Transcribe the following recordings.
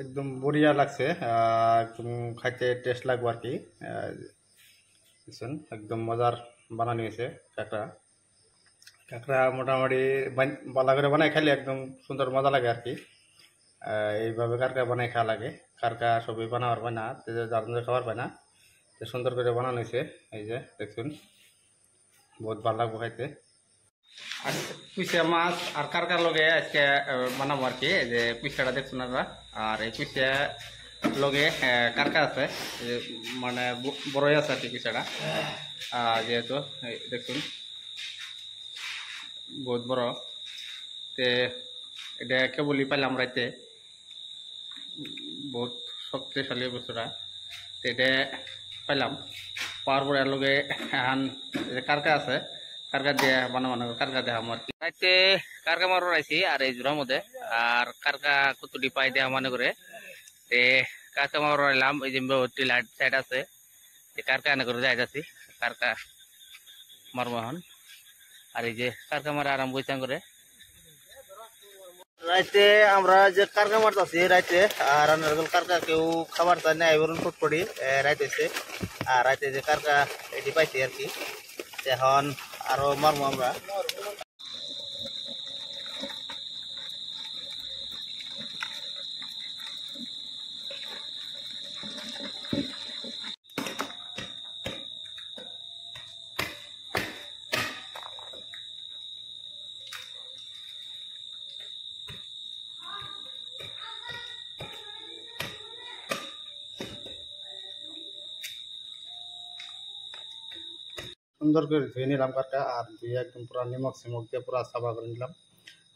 একদম বড়িয়া লাগছে, একদম খাইতে টেস্ট লাগবে আর কি। বুঝছেন, একদম মজার বানানো হয়েছে কাঁকড়া। কাঁকড়া মোটামুটি ভালো করে বানাই খাইলে একদম সুন্দর মজা লাগে আর কি। এইভাবে কাঁকড়া বানাই খাওয়া লাগে। কাঁকড়া সবই বানাবার পায় না, যার জন্য খাবার পায় না, তো সুন্দর করে বানানো হয়েছে। এই যে দেখুন, বহুত ভালো লাগবে খাইতে। আর কুইসা মাছ আর কারকার লগে আজকে বানাবো আর কি। এই যে কুইসাটা দেখছেন আপনারা, আর এই কুইসা লগে কারকা আছে, মানে বড়ই আছে আর কি কুইসাটা। যেহেতু দেখুন বহুত বড়, তে এটা কেবলই পাইলাম রাইতে, বহুত শক্তিশালী বস্তুটা। তো এটা পাইলাম, পাওয়ার পরে লগে এখন কারকা আছে, কারকা দিয়ে বানানো কারকা দেখাম আর কি। রাইতে কারকা মারো রাইছি আর এই জোড়ার মধ্যে, আর কারকা কতটি পাই দেওয়া মনে করে তে কারকা মারো রাইলাম। এই যে লাইট সাইড আছে, কারকা এনে করে যাই যাচ্ছি, কারকা মারবো এখন। আর এই যে কারকা মারা আরাম বইতাম করে রাইতে আমরা যে কারকা মারতেছি রাইতে, আর কারকা কেউ খাবার চাই না, এবার ফুট করি রাইতেছে। আর রাইতে যে কারকা এটি পাইছি আর কি, এখন আরো মারবো আমরা। সুন্দর করে ধুয়ে নিলাম কাঠটা, আর ধুয়ে একদম পুরো নিমক সিমক দিয়ে পুরো সাফা করে নিলাম।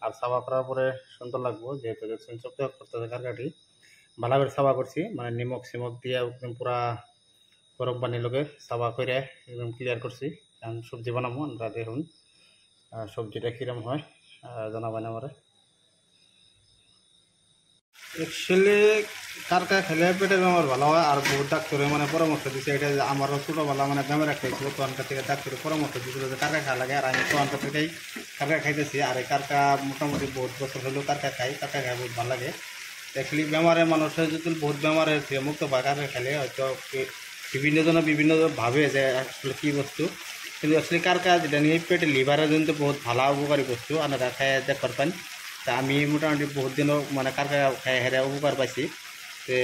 আর সাফা করার পরে সুন্দর লাগবো, যেহেতু দেখছেন চকচক করতেছে কারকাটি। ভালো করে সাফা করছি, মানে নিমক সিমক দিয়ে একদম পুরা বরফ বানিয়ে লোকে সাফা করে একদম ক্লিয়ার করছি। কারণ সবজি বানাবো আমরা, দেখুন সবজিটা কিরম হয় জানাবেন আমারে। অ্যাকচুয়ালি কারকা খেলে পেটের বেমার ভালো হয়, আর বহুত ডাক্তারে মানে পরামর্শ দিচ্ছে। এটা আমারও ছোটোবেলা মানে বেমার একটা হয়েছিল, তখনকার থেকে ডাক্তারে পরামর্শ দিয়েছিল যে কারকা খাওয়া লাগে। আর আমি তখনকার থেকেই কারকা খাইতেছি, আর এই কারকা মোটামুটি বহুত বছর হলেও কারকা খাই বহুত ভালো লাগে। অ্যাকচুয়ালি বেমারের মানুষের যদি বহুত বেমারের থেকে মুক্ত পায় কারকা খেলে, হয়তো বিভিন্ন জনের বিভিন্ন ভাবে যে আসলে কী বস্তু, কিন্তু অ্যাকচুয়ালি কারকা যেটা নিয়ে পেটে লিভারের জন্য বহুত ভালো উপকারী বস্তু, আপনারা খাই দেখতে পারবেন। তা আমি মোটামুটি বহুত দিনও মানে কারকা খাই হেরে উপকার পাইছি। তে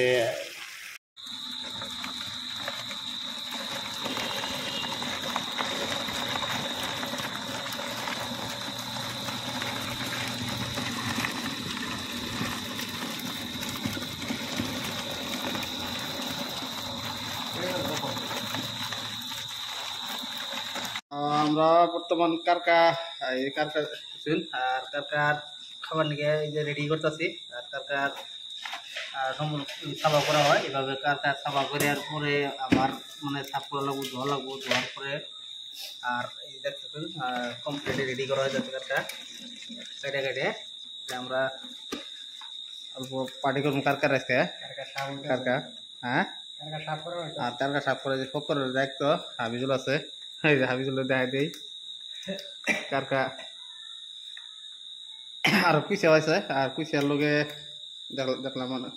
আমরা বর্তমান কারকা এই কারকা আর কারকার খাবার নিয়ে এই যে রেডি করতেছি। আর কারকার সাফা করা হয় এভাবে, কারকার সাফা করে আর পরে আবার মানে সাফ করা লাগবো, ধোয়া লাগবো, ধোয়ার পরে আর এই দেখতেছেন কমপ্লিটলি রেডি করা হয়ে যাচ্ছে কারকা কেটে কেটে। আমরা অল্প পার্টি করবো কারকার আজকে, কারকা হ্যাঁ। আর কারকা সাফ করে যে ফকরের দায়িত্ব হাবিজুল আছে, এই যে হাবিজুলের দেখা দেই কারকা। আর কুইসা হয়েছে, আর কুইসার লগে দেখলাম মানে